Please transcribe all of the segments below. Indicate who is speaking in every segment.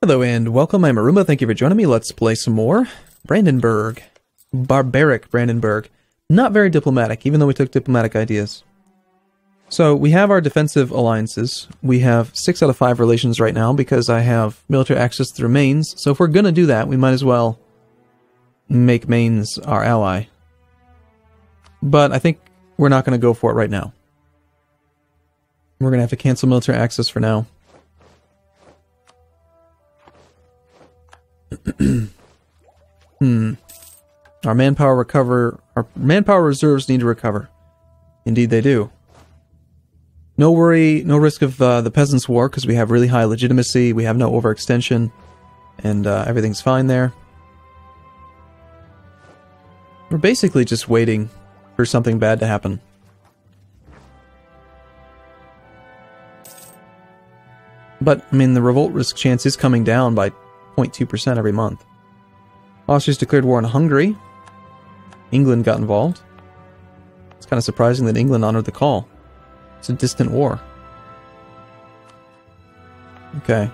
Speaker 1: Hello and welcome, I'm Arumba, thank you for joining me. Let's play some more. Brandenburg. Barbaric Brandenburg. Not very diplomatic, even though we took diplomatic ideas. So, we have our defensive alliances. We have 6 out of 5 relations right now because I have military access through Mainz. So if we're gonna do that, we might as well make Mainz our ally. But I think we're not gonna go for it right now. We're gonna have to cancel military access for now. Our manpower reserves need to recover. Indeed they do. No worry, no risk of the Peasants' War, because we have really high legitimacy, we have no overextension, and everything's fine there. We're basically just waiting for something bad to happen. But, I mean, the revolt risk chance is coming down by 0.2% every month. Austria's declared war on Hungary. England got involved. It's kind of surprising that England honored the call. It's a distant war. Okay.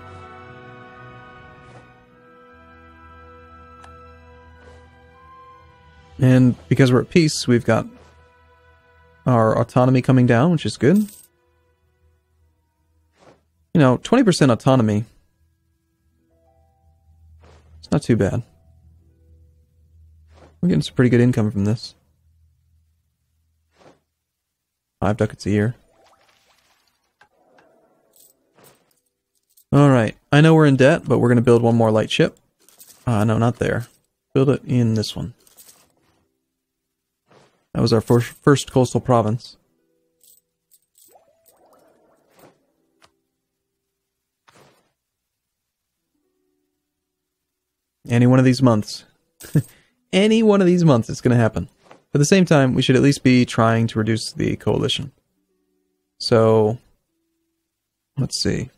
Speaker 1: And because we're at peace, we've got our autonomy coming down, which is good. You know, 20% autonomy. It's not too bad. We're getting some pretty good income from this. 5 ducats a year. Alright, I know we're in debt, but we're going to build one more light ship. No, not there. Build it in this one. That was our first coastal province. Any one of these months. Any one of these months it's going to happen. At the same time, we should at least be trying to reduce the coalition. So, let's see.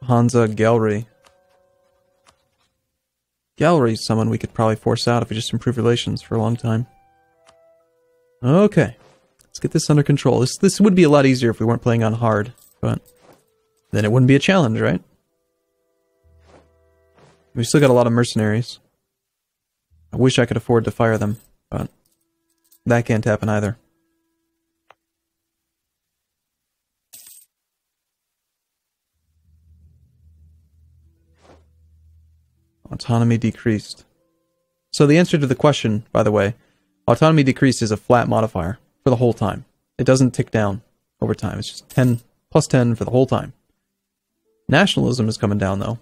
Speaker 1: Hansa Gallery. Gallery is someone we could probably force out if we just improve relations for a long time. Okay. Let's get this under control. This would be a lot easier if we weren't playing on hard, but then it wouldn't be a challenge, right? We still got a lot of mercenaries. I wish I could afford to fire them, but that can't happen either. Autonomy decreased. So the answer to the question, by the way, autonomy decreased is a flat modifier for the whole time. It doesn't tick down over time. It's just 10 plus 10 for the whole time. Nationalism is coming down, though.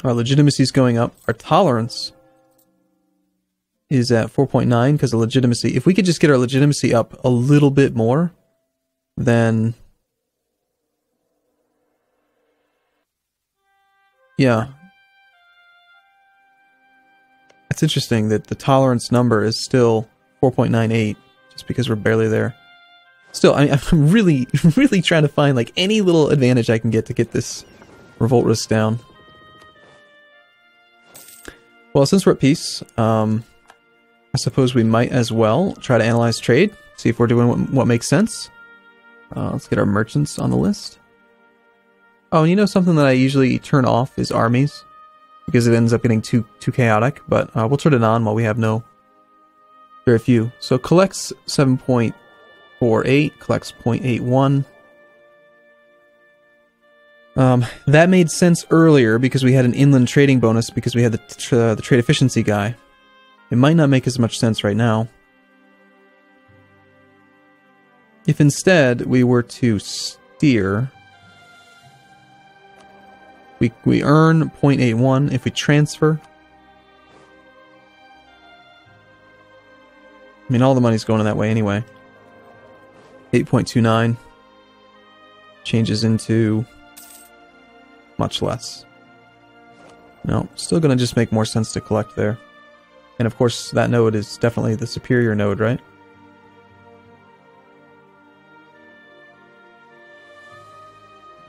Speaker 1: Our legitimacy is going up. Our tolerance is at 4.9 because of legitimacy. If we could just get our legitimacy up a little bit more, then yeah. It's interesting that the tolerance number is still 4.98 just because we're barely there. Still, I'm really trying to find like any little advantage I can get to get this revolt risk down. Well, since we're at peace, I suppose we might as well try to analyze trade, see if we're doing what makes sense. Let's get our merchants on the list. Oh, and you know something that I usually turn off is armies, because it ends up getting too chaotic, but we'll turn it on while we have very few. So collects 7.48, collects 0.81. That made sense earlier because we had an inland trading bonus because we had the trade efficiency guy. It might not make as much sense right now. If instead we were to steer, we earn 0.81 if we transfer. I mean, all the money's going in that way anyway. 8.29 changes into much less. No, still gonna just make more sense to collect there. And of course, that node is definitely the superior node, right?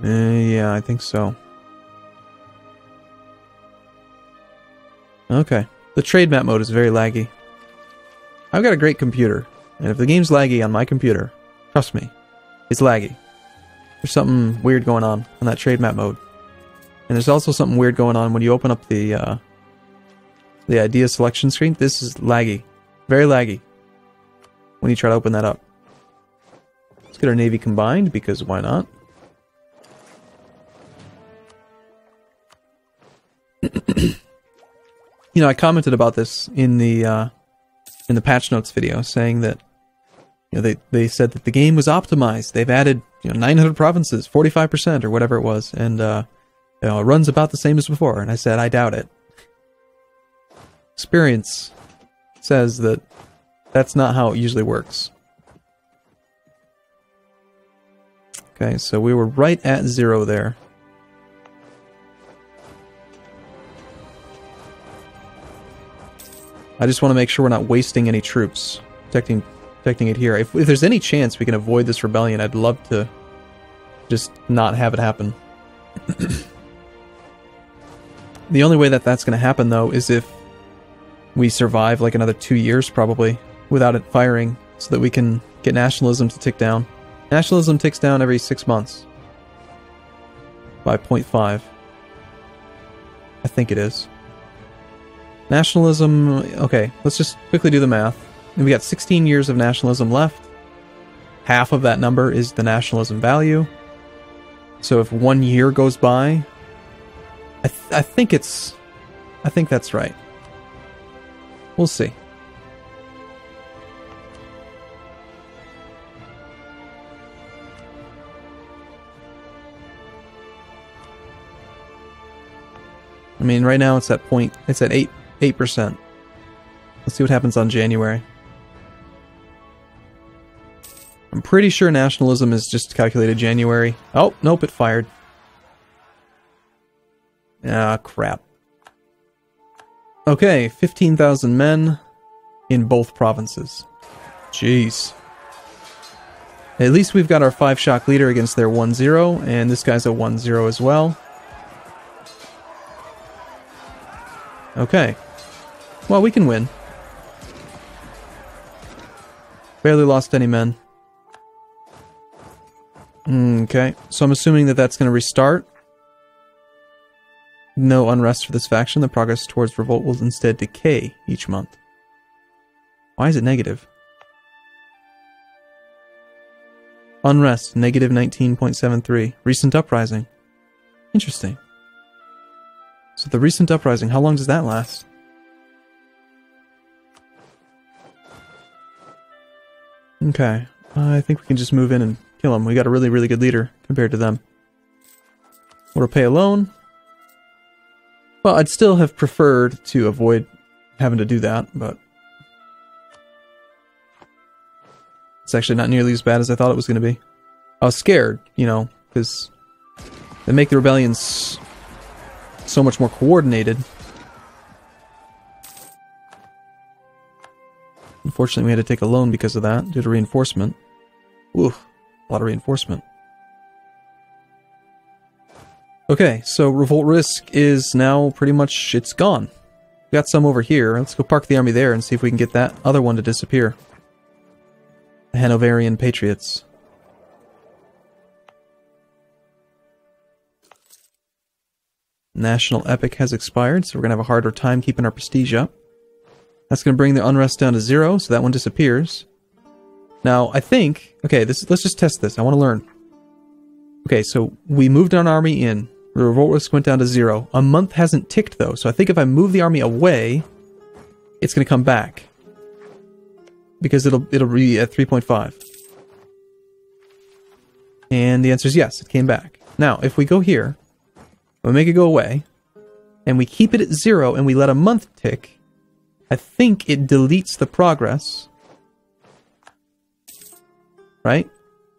Speaker 1: Yeah, I think so. Okay. The trade map mode is very laggy. I've got a great computer, and if the game's laggy on my computer, trust me, it's laggy. There's something weird going on that trade map mode. And there's also something weird going on when you open up the idea selection screen. This is laggy. Very laggy when you try to open that up. Let's get our navy combined, because why not? You know, I commented about this in the patch notes video, saying that, you know, they said that the game was optimized. They've added, you know, 900 provinces, 45% or whatever it was, and you know, it runs about the same as before. And I said, I doubt it. Experience says that that's not how it usually works. Okay, so we were right at 0 there. I just want to make sure we're not wasting any troops protecting it here. If there's any chance we can avoid this rebellion, I'd love to just not have it happen. The only way that that's going to happen, though, is if we survive like another 2 years, probably, without it firing, so that we can get nationalism to tick down. Nationalism ticks down every 6 months. By 0.5. I think it is. Nationalism... Okay, let's just quickly do the math. We got 16 years of nationalism left. Half of that number is the nationalism value. So if 1 year goes by... I think that's right. We'll see. I mean, right now it's at 8%. Let's see what happens on January. I'm pretty sure nationalism is just calculated January. Oh, nope, it fired. Ah, crap. Okay, 15,000 men in both provinces. Jeez. At least we've got our 5-shock leader against their 1-0, and this guy's a 1-0 as well. Okay. Well, we can win. Barely lost any men. Okay, so I'm assuming that that's going to restart. No unrest for this faction. The progress towards revolt will instead decay each month. Why is it negative? Unrest, negative 19.73. Recent uprising. Interesting. So the recent uprising, how long does that last? Okay, I think we can just move in and kill him. We got a really, really good leader compared to them. We'll repay a loan. Well, I'd still have preferred to avoid having to do that, but it's actually not nearly as bad as I thought it was going to be. I was scared, you know, because they make the rebellions so much more coordinated. Unfortunately, we had to take a loan because of that, due to reinforcement. Oof, a lot of reinforcement. Okay, so revolt risk is now pretty much, it's gone. We got some over here. Let's go park the army there and see if we can get that other one to disappear. The Hanoverian Patriots. National Epic has expired, so we're going to have a harder time keeping our prestige up. That's going to bring the unrest down to 0, so that one disappears. Now, I think... Okay, let's just test this. I want to learn. Okay, so we moved our army in. The revolt risk went down to 0. A month hasn't ticked, though, so I think if I move the army away, it's going to come back. Because it'll be at 3.5. And the answer is yes, it came back. Now, if we go here, we make it go away, and we keep it at 0, and we let a month tick, I think it deletes the progress. Right?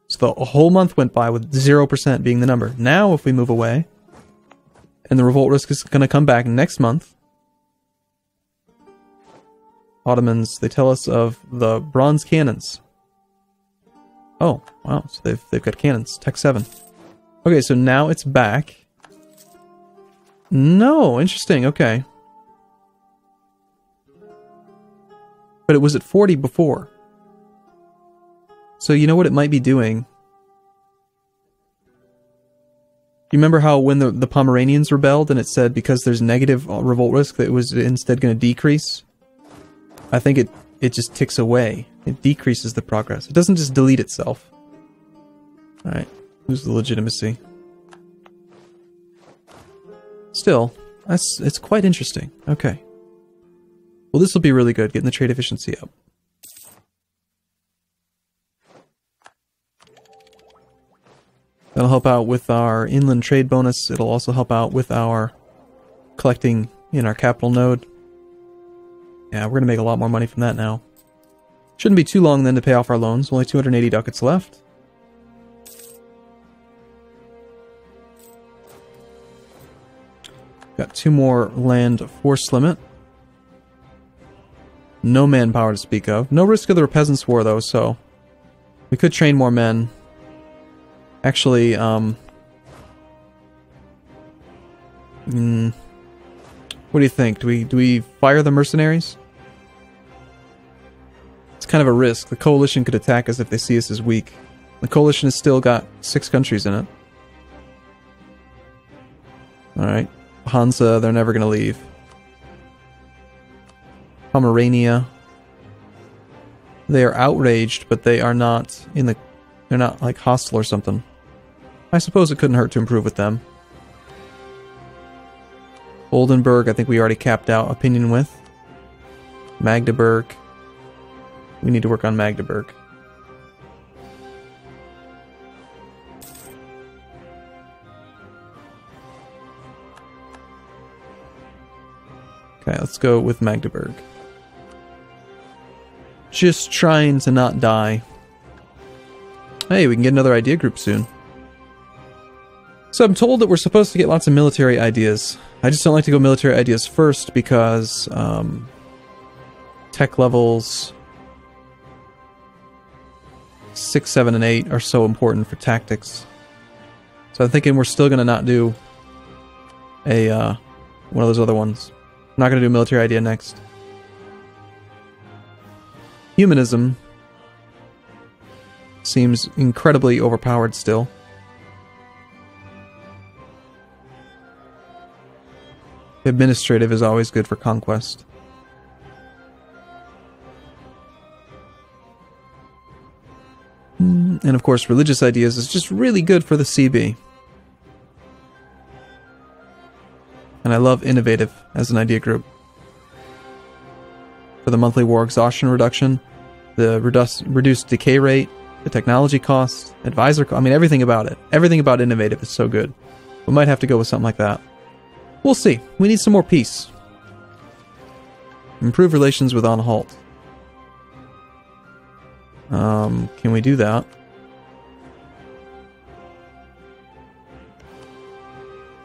Speaker 1: So the whole month went by with 0% being the number. Now, if we move away, and the revolt risk is going to come back next month. Ottomans, they tell us of the bronze cannons. Oh, wow, so they've got cannons. Tech 7. Okay, so now it's back. No, interesting, okay. But it was at 40 before. So you know what it might be doing? You remember how when the Pomeranians rebelled and it said because there's negative revolt risk that it was instead going to decrease? I think it just ticks away. It decreases the progress. It doesn't just delete itself. Alright, lose the legitimacy. Still, it's quite interesting. Okay. Well, this will be really good, getting the trade efficiency up. That'll help out with our inland trade bonus. It'll also help out with our collecting in our capital node. Yeah, we're going to make a lot more money from that now. Shouldn't be too long then to pay off our loans. Only 280 ducats left. Got 2 more land force limit. No manpower to speak of. No risk of the Peasants' War though, so we could train more men. Actually, what do you think? Do we fire the mercenaries? It's kind of a risk. The coalition could attack us if they see us as weak. The coalition has still got 6 countries in it. Alright. Hansa, they're never going to leave. Pomerania. They are outraged, but they are not in the... They're not, like, hostile or something. I suppose it couldn't hurt to improve with them. Oldenburg, I think we already capped out opinion with. Magdeburg. We need to work on Magdeburg. Okay, let's go with Magdeburg. Just trying to not die. Hey, we can get another idea group soon. So I'm told that we're supposed to get lots of military ideas. I just don't like to go military ideas first because tech levels 6, 7, and 8 are so important for tactics. So I'm thinking we're still going to not do a one of those other ones. I'm not going to do a military idea next. Humanism seems incredibly overpowered still. Administrative is always good for conquest. And of course, religious ideas is just really good for the CB. And I love innovative as an idea group. For the monthly war exhaustion reduction, the reduced decay rate, the technology costs, advisor I mean, everything about it. Everything about innovative is so good. We might have to go with something like that. We'll see. We need some more peace. Improve relations with Anhalt. Can we do that?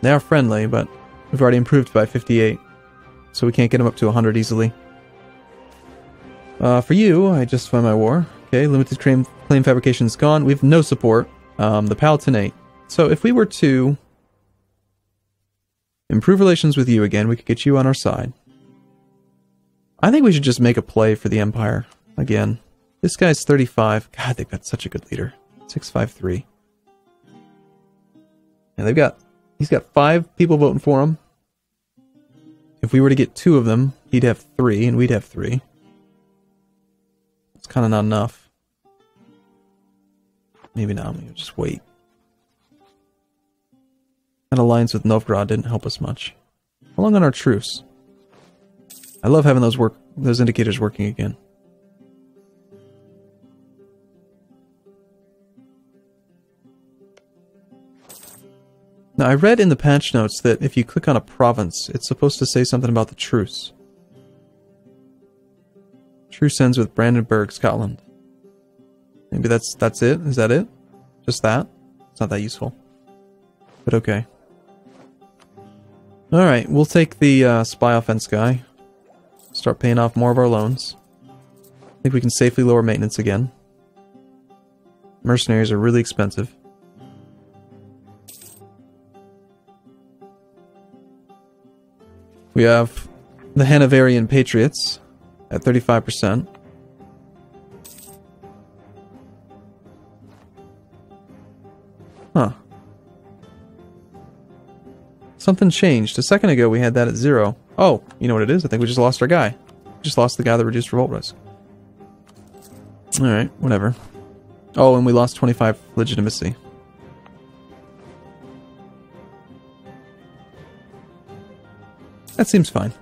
Speaker 1: They are friendly, but we've already improved by 58. So we can't get them up to 100 easily. For you, I justify my war. Okay, limited claim fabrication is gone. We have no support. The Palatinate. So if we were to improve relations with you again, we could get you on our side. I think we should just make a play for the Empire again. This guy's 35. God, they've got such a good leader. 653. And he's got 5 people voting for him. If we were to get 2 of them, he'd have 3 and we'd have 3. It's kind of not enough. Maybe not. Maybe just wait. That alliance with Novgorod didn't help us much. How long on our truce? I love having those indicators working again. Now, I read in the patch notes that if you click on a province, it's supposed to say something about the truce. Truce ends with Brandenburg, Scotland. Maybe that's it? Is that it? Just that? It's not that useful. But okay. Alright, we'll take the spy offense guy. Start paying off more of our loans. I think we can safely lower maintenance again. Mercenaries are really expensive. We have the Hanoverian Patriots. at 35%. Huh. Something changed. A second ago we had that at 0. Oh, you know what it is? I think we just lost our guy. We just lost the guy that reduced revolt risk. Alright, whatever. Oh, and we lost 25 legitimacy. That seems fine.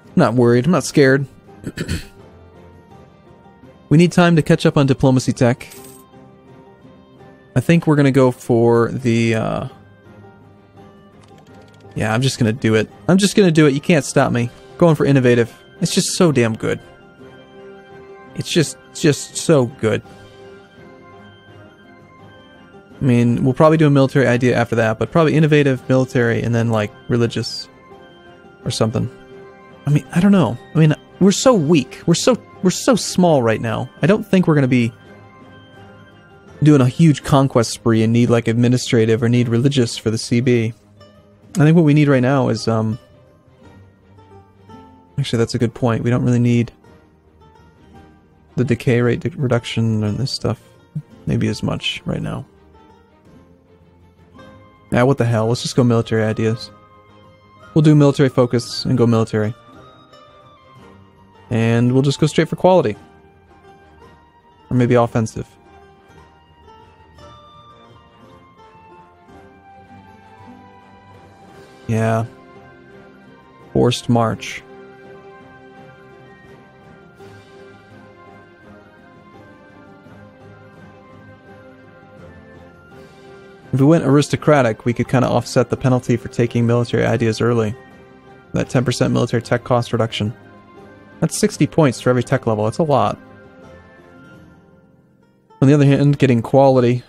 Speaker 1: I'm not worried. I'm not scared. We need time to catch up on diplomacy tech. I think we're going to go for the... Yeah, I'm just going to do it. I'm just going to do it. You can't stop me. Going for innovative. It's just so damn good. It's just so good. I mean, we'll probably do a military idea after that, but probably innovative, military, and then, like, religious. Or something. I mean, I don't know. I mean, we're so weak. We're so small right now. I don't think we're going to be doing a huge conquest spree and need, like, administrative or need religious for the CB. I think what we need right now is, actually, that's a good point. We don't really need the decay rate reduction and this stuff maybe as much right now. Yeah, what the hell? Let's just go military ideas. We'll do military focus and go military. And we'll just go straight for quality. Or maybe offensive. Yeah. Forced march. If we went aristocratic, we could kind of offset the penalty for taking military ideas early. That 10% military tech cost reduction. That's 60 points for every tech level. That's a lot. On the other hand, getting quality.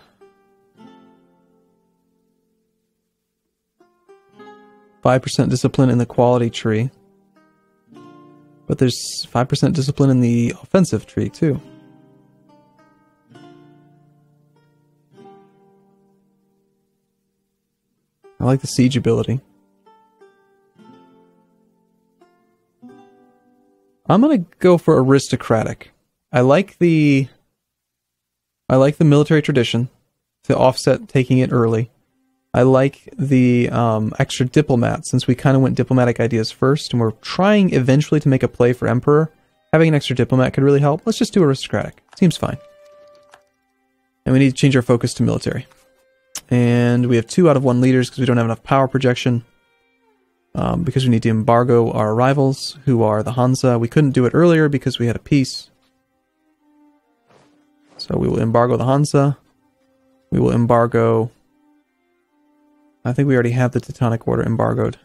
Speaker 1: 5% discipline in the quality tree. But there's 5% discipline in the offensive tree, too. I like the siege ability. I'm gonna go for aristocratic. I like the military tradition to offset taking it early. I like the extra diplomat, since we kind of went diplomatic ideas first, and we're trying eventually to make a play for emperor. Having an extra diplomat could really help. Let's just do aristocratic. Seems fine. And we need to change our focus to military. And we have 2 out of 1 leaders because we don't have enough power projection. Because we need to embargo our rivals, who are the Hansa. We couldn't do it earlier because we had a peace. So we will embargo the Hansa. We will embargo... I think we already have the Teutonic Order embargoed.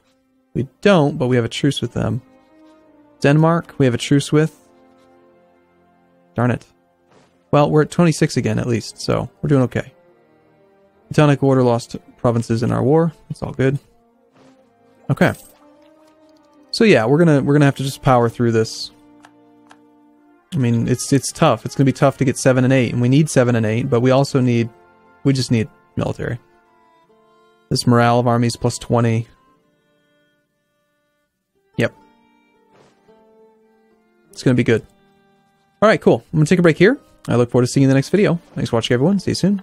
Speaker 1: We don't, but we have a truce with them. Denmark, we have a truce with. Darn it. Well, we're at 26 again, at least, so we're doing okay. Teutonic Order lost provinces in our war. It's all good. Okay. So yeah, we're gonna have to just power through this. I mean, it's tough. It's gonna be tough to get 7 and 8, and we need 7 and 8, but we just need military. This morale of armies plus 20. Yep. It's gonna be good. Alright, cool. I'm gonna take a break here. I look forward to seeing you in the next video. Thanks for watching, everyone. See you soon.